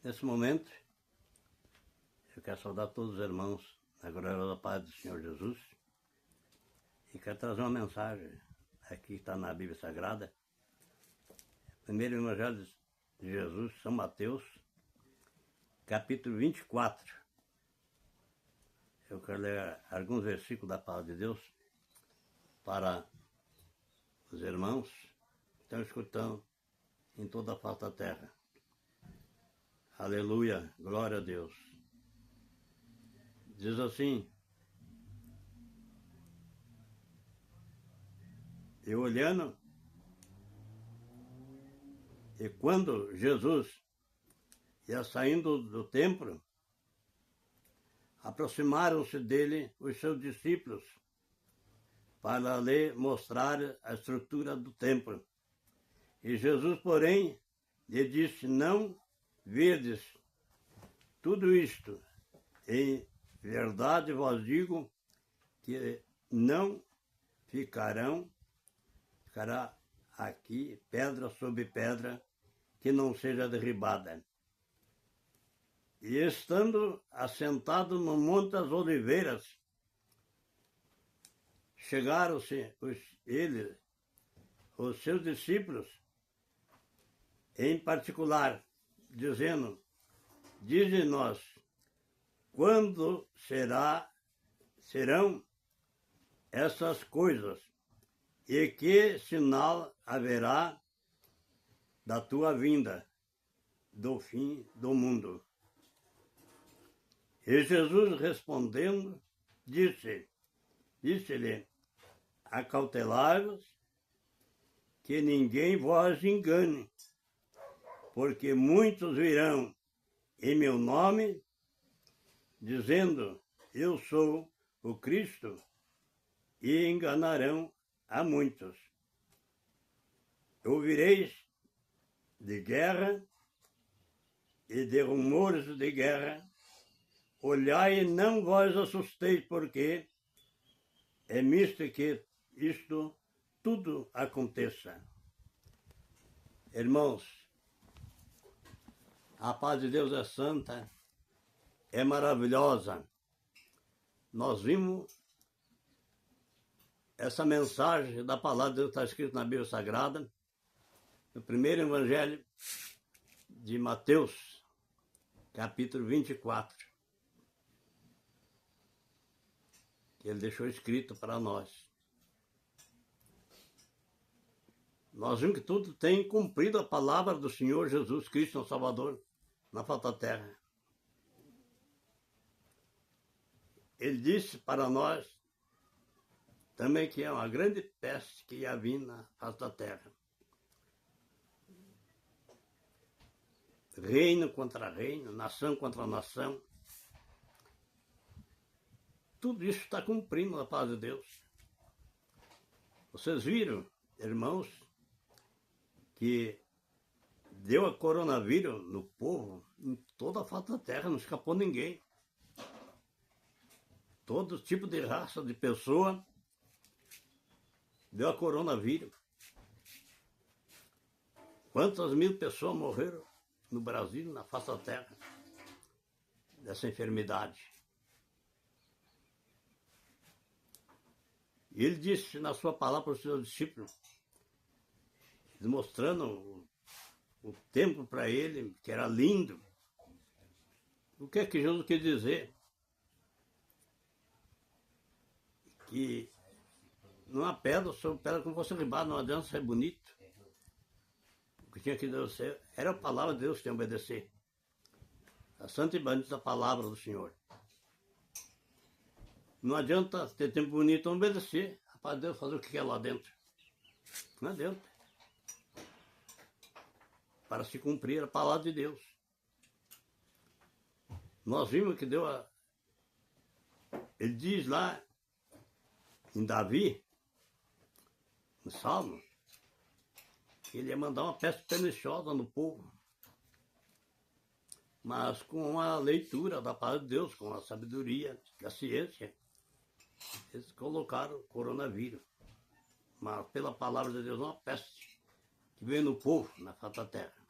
Nesse momento, eu quero saudar todos os irmãos na gloriosa paz do Senhor Jesus e quero trazer uma mensagem aqui que está na Bíblia Sagrada. Primeiro Evangelho de Jesus, São Mateus, capítulo 24. Eu quero ler alguns versículos da palavra de Deus para os irmãos que estão escutando em toda a face da terra. Aleluia, glória a Deus. Diz assim: e olhando, e quando Jesus ia saindo do templo, aproximaram-se dele os seus discípulos para lhe mostrar a estrutura do templo. E Jesus, porém, lhe disse: não vedes tudo isto? Em verdade vos digo que não ficará aqui pedra sobre pedra que não seja derribada. E estando assentado no Monte das Oliveiras, chegaram-se os seus discípulos, em particular, dizendo: dize-nos, quando serão essas coisas, e que sinal haverá da tua vinda, do fim do mundo? E Jesus respondendo, disse-lhe: acautelai-vos, que ninguém vos engane, porque muitos virão em meu nome, dizendo: eu sou o Cristo, e enganarão a muitos. Ouvireis de guerra e de rumores de guerra. Olhai e não vos assusteis, porque é misto que isto tudo aconteça. Irmãos, a paz de Deus é santa, é maravilhosa. Nós vimos essa mensagem da palavra de Deus que está escrita na Bíblia Sagrada, no primeiro Evangelho de Mateus, capítulo 24, que ele deixou escrito para nós. Nós vimos que tudo tem cumprido a palavra do Senhor Jesus Cristo, nosso Salvador, na face da terra. Ele disse para nós também que é uma grande peste que ia vir na face da terra. Reino contra reino, nação contra nação. Tudo isso está cumprindo a paz de Deus. Vocês viram, irmãos, que deu a coronavírus no povo, em toda a face da terra, não escapou ninguém. Todo tipo de raça, de pessoa, deu a coronavírus. Quantas mil pessoas morreram no Brasil, na face da terra, dessa enfermidade? E ele disse na sua palavra para os seus discípulos, mostrando o templo para ele, que era lindo. O que é que Jesus quer dizer? Que não há pedra sobre pedra como fosse derribada, não adianta ser bonito. O que tinha que ser era a palavra de Deus que tinha que obedecer. A santa e bendita palavra do Senhor. Não adianta ter tempo bonito não obedecer. Para Deus fazer o que quer lá dentro. Não adianta. Para se cumprir a palavra de Deus. Nós vimos que deu a... Ele diz lá em Davi, no Salmo, que ele ia mandar uma peste perniciosa no povo. Mas com a leitura da palavra de Deus, com a sabedoria da ciência, eles colocaram o coronavírus. Mas pela palavra de Deus, uma peste que veio no povo, na face da terra.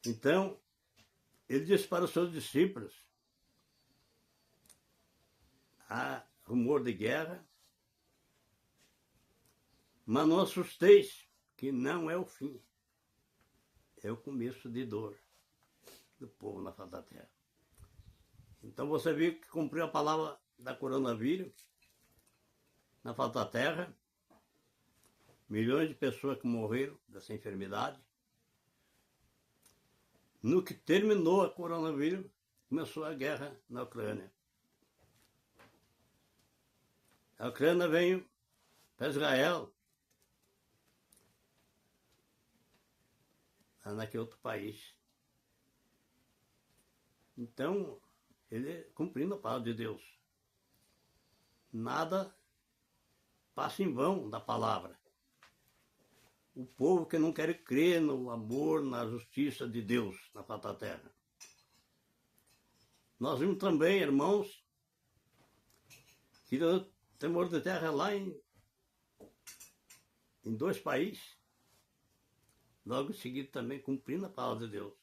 Então, ele disse para os seus discípulos: há rumor de guerra, mas não assusteis, que não é o fim. É o começo de dor do povo na face da terra. Então você viu que cumpriu a palavra da coronavírus na face da terra. Milhões de pessoas que morreram dessa enfermidade. No que terminou a coronavírus, começou a guerra na Ucrânia. A Ucrânia veio para Israel, lá naquele outro país. Então, ele cumprindo a palavra de Deus. Nada passa em vão da palavra. O povo que não quer crer no amor, na justiça de Deus na face da terra. Nós vimos também, irmãos, que o temor de terra lá em 2 países, logo em seguida também cumprindo a palavra de Deus.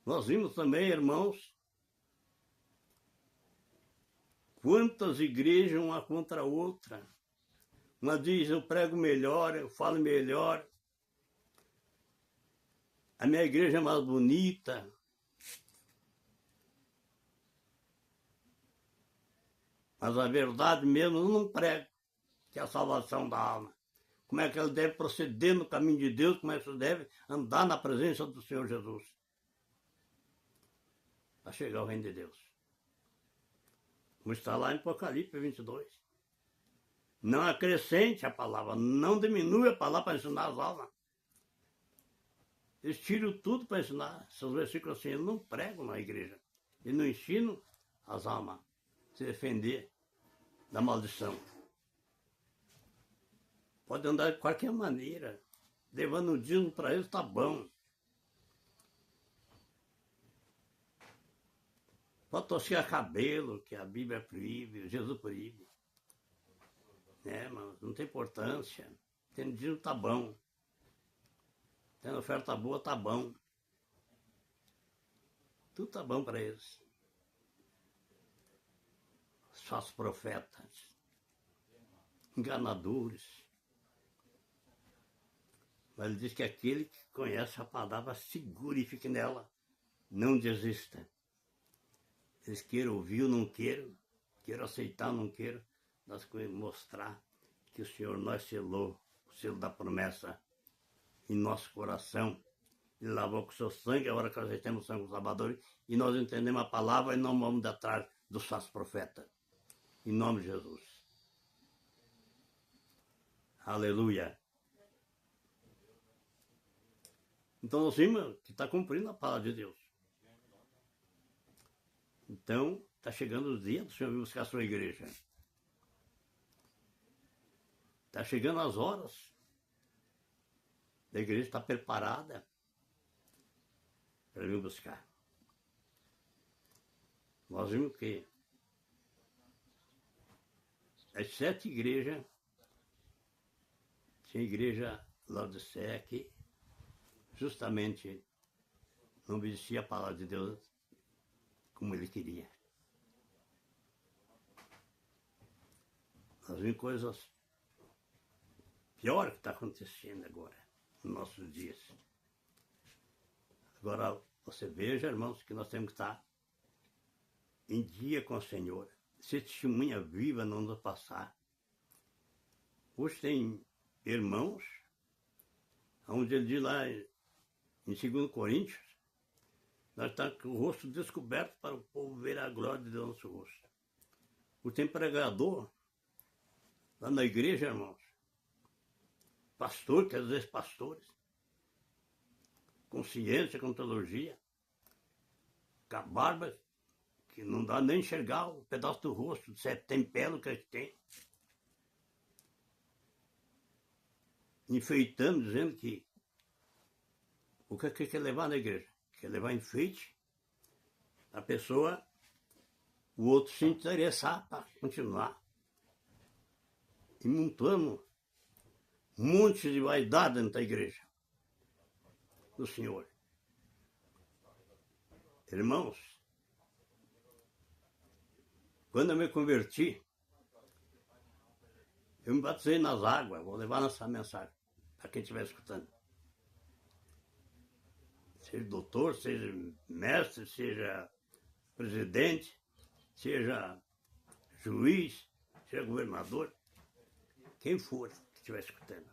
Nós vimos também, irmãos, quantas igrejas uma contra a outra. Uma diz, eu prego melhor, eu falo melhor. A minha igreja é mais bonita. Mas a verdade mesmo eu não prego, que é a salvação da alma. Como é que ele deve proceder no caminho de Deus, como é que ele deve andar na presença do Senhor Jesus. Para chegar ao reino de Deus. Como está lá em Apocalipse 22. Não acrescente a palavra, não diminui a palavra para ensinar as almas. Eles tiram tudo para ensinar. Seus versículos assim, eles não pregam na igreja. Eles não ensinam as almas a se defender da maldição. Pode andar de qualquer maneira. Levando um dízimo para eles, está bom. Pode tosquear cabelo, que a Bíblia proíbe, Jesus proíbe. Mas não tem importância. Tendo dízimo, tá bom. Tendo oferta boa, tá bom. Tudo tá bom para eles. Os falsos profetas. Enganadores. Mas ele diz que aquele que conhece a palavra, segure e fique nela. Não desista. Eles queiram ouvir ou não queiram. Queiram aceitar ou não queiram. Nós queremos mostrar que o Senhor nós selou o selo da promessa em nosso coração. Ele lavou com o seu sangue, agora que nós temos o sangue do Salvador, e nós entendemos a palavra e não vamos atrás dos falsos profetas. Em nome de Jesus. Aleluia. Então nós vimos que está cumprindo a palavra de Deus. Então, está chegando o dia do Senhor vir buscar a sua igreja. Está chegando as horas. A igreja está preparada para vir buscar. Nós vimos que as 7 igrejas, tinha a igreja Laodiceia que justamente não obedecia a palavra de Deus como ele queria. Nós vimos coisas pior que está acontecendo agora, nos nossos dias. Agora, você veja, irmãos, que nós temos que estar em dia com o Senhor. Ser testemunha viva não nos passar. Hoje tem irmãos, onde ele diz lá em 2 Coríntios, nós estamos com o rosto descoberto para o povo ver a glória de Deus no nosso rosto. Hoje tem pregador, lá na igreja, irmãos, pastor, que às vezes pastores, com ciência, com teologia, com a barba, que não dá nem enxergar o pedaço do rosto, se tem pelo que é que tem. Enfeitando, dizendo que o que quer levar na igreja? Quer levar enfeite, a pessoa, o outro se interessar para continuar. E montamos um monte de vaidade dentro da igreja do Senhor. Irmãos, quando eu me converti, eu me batizei nas águas. Vou levar essa mensagem para quem estiver escutando. Seja doutor, seja mestre, seja presidente, seja juiz, seja governador, quem for que estiver escutando.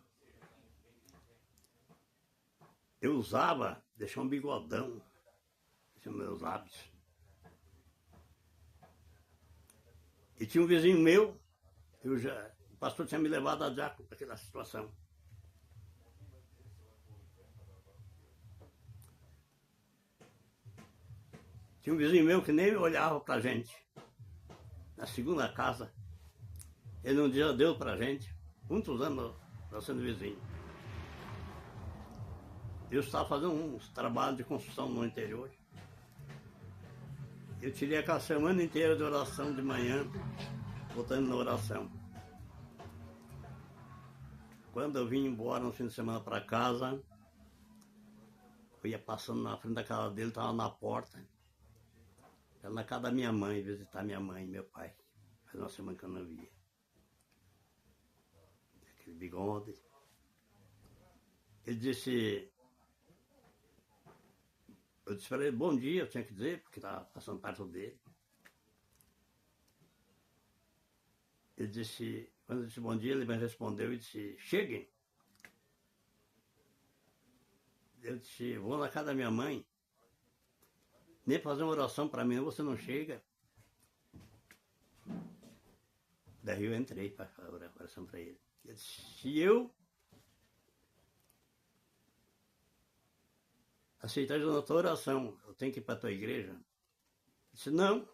Eu usava, deixar um bigodão, esses meus lábios. E tinha um vizinho meu, o pastor tinha me levado a diácono para aquela situação. Tinha um vizinho meu que nem olhava pra gente. Na segunda casa, ele um dia deu pra gente, muitos anos nós sendo vizinho. Eu estava fazendo uns trabalhos de construção no interior. Eu tirei aquela semana inteira de oração de manhã, voltando na oração. Quando eu vim embora no fim de semana para casa, eu ia passando na frente da casa dele, estava na porta. Era na casa da minha mãe, visitar minha mãe e meu pai. Faz uma semana que eu não via. Aquele bigode. Ele disse... Eu disse para ele, bom dia, eu tinha que dizer, porque estava passando perto dele. Ele disse, quando eu disse bom dia, ele me respondeu e disse, cheguem. Eu disse, vou na casa da minha mãe. Nem fazer uma oração para mim, você não chega. Daí eu entrei para fazer oração para ele. Ele disse, se eu aceitar a tua oração, eu tenho que ir para a tua igreja? Eu disse, não,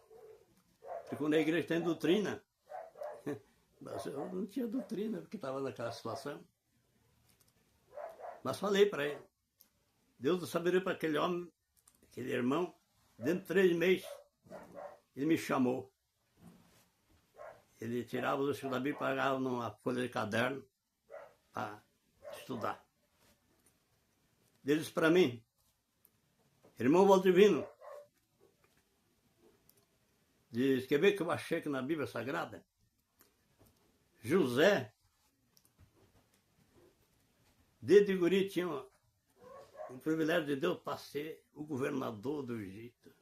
porque quando a igreja tem doutrina, mas eu não tinha doutrina, porque estava naquela situação. Mas falei para ele, Deus saberia para aquele homem, aquele irmão, dentro de 3 meses, ele me chamou. Ele tirava os estudos da Bíblia e pagava numa folha de caderno para estudar. Ele disse para mim, irmão Valdivino, diz, quer ver que eu achei aqui na Bíblia Sagrada? José, desde guri, tinha um privilégio de Deus para ser o governador do Egito.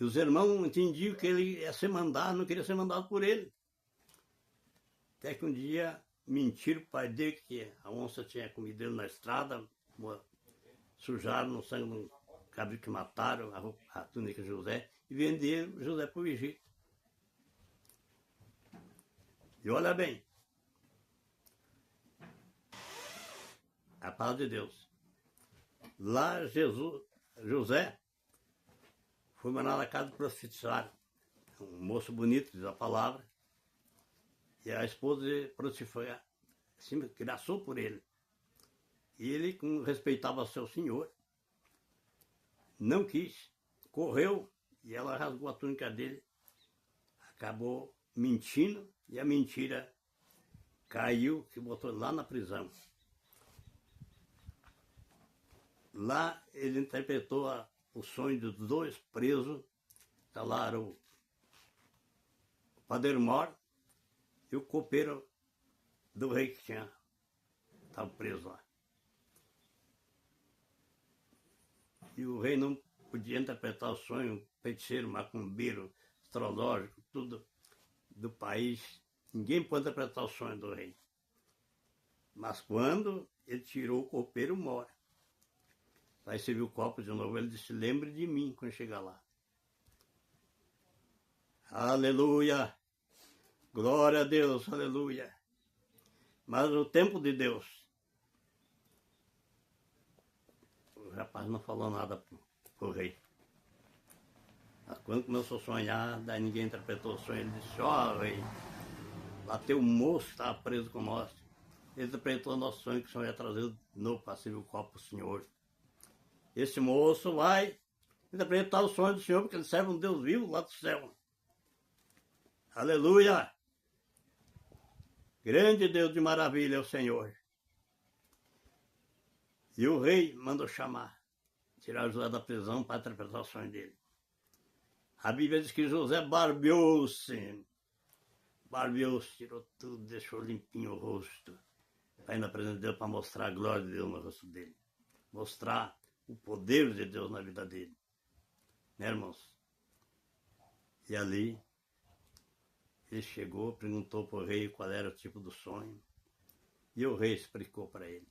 E os irmãos entendiam que ele ia ser mandado, não queria ser mandado por ele. Até que um dia mentiram para o pai dele que a onça tinha comido ele na estrada, sujaram no sangue do cabrito que mataram, a túnica de José, e venderam José para o Egito. E olha bem, a palavra de Deus. Lá José foi mandado na casa do profetário, um moço bonito, diz a palavra, e a esposa de Potifar se graçou por ele. E ele, como respeitava seu senhor, não quis, correu, e ela rasgou a túnica dele, acabou mentindo, e a mentira caiu, que botou lá na prisão. Lá ele interpretou o sonho dos 2 presos, tá lá era o padeiro mor e o copeiro do rei que estava preso lá. E o rei não podia interpretar o sonho, feiticeiro, macumbeiro, astrológico, tudo do país. Ninguém pode interpretar o sonho do rei. Mas quando ele tirou o copeiro mor, aí você viu o copo de novo, ele disse, lembre de mim quando chegar lá. Aleluia! Glória a Deus, aleluia! Mas o tempo de Deus, o rapaz não falou nada pro rei. Mas quando começou a sonhar, daí ninguém interpretou o sonho, ele disse, ó rei, lá tem um moço que estava preso com nós. Ele interpretou o nosso sonho, que o senhor ia trazer de novo para servir o copo pro senhor. Esse moço vai interpretar o sonho do Senhor, porque ele serve um Deus vivo lá do céu. Aleluia! Grande Deus de maravilha é o Senhor. E o rei mandou chamar. tiraram José da prisão para interpretar o sonho dele. A Bíblia diz que José barbeou-se. Barbeou-se, tirou tudo, deixou limpinho o rosto. Para ir na presença de Deus, para mostrar a glória de Deus no rosto dele. Mostrar o poder de Deus na vida dele. Né, irmãos? E ali, ele chegou, perguntou para o rei qual era o tipo do sonho. E o rei explicou para ele.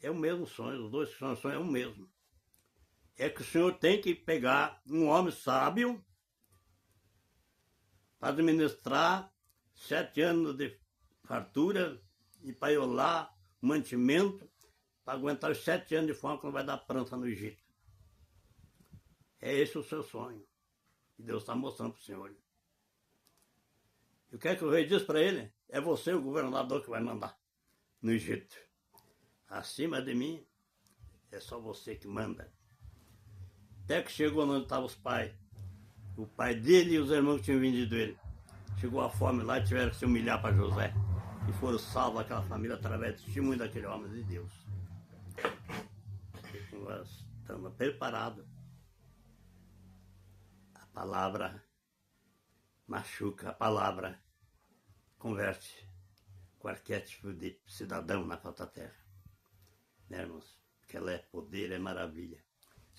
É o mesmo sonho, os dois sonhos é o mesmo. É que o senhor tem que pegar um homem sábio para administrar 7 anos de fartura e para iolar o mantimento para aguentar os 7 anos de fome que não vai dar prança no Egito. É esse o seu sonho. E Deus está mostrando para o senhor. E o que é que o rei diz para ele? É você o governador que vai mandar no Egito. Acima de mim, é só você que manda. Até que chegou onde estavam os pais. O pai dele e os irmãos que tinham vendido ele. Chegou a fome lá e tiveram que se humilhar para José. E foram salvos aquela família através do testemunho daquele homem de Deus. Nós estamos preparados. A palavra machuca, a palavra converte qualquer tipo de cidadão na face da terra. Né, irmãos? Porque ela é poder, é maravilha.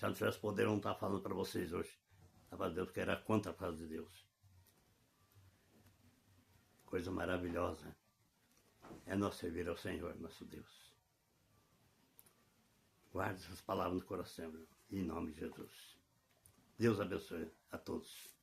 Se ela não tivesse poder, eu não estava falando para vocês hoje. Estava Deus, porque era contra a paz de Deus. Coisa maravilhosa é nós servir ao Senhor, nosso Deus. Guarde essas palavras no coração, em nome de Jesus. Deus abençoe a todos.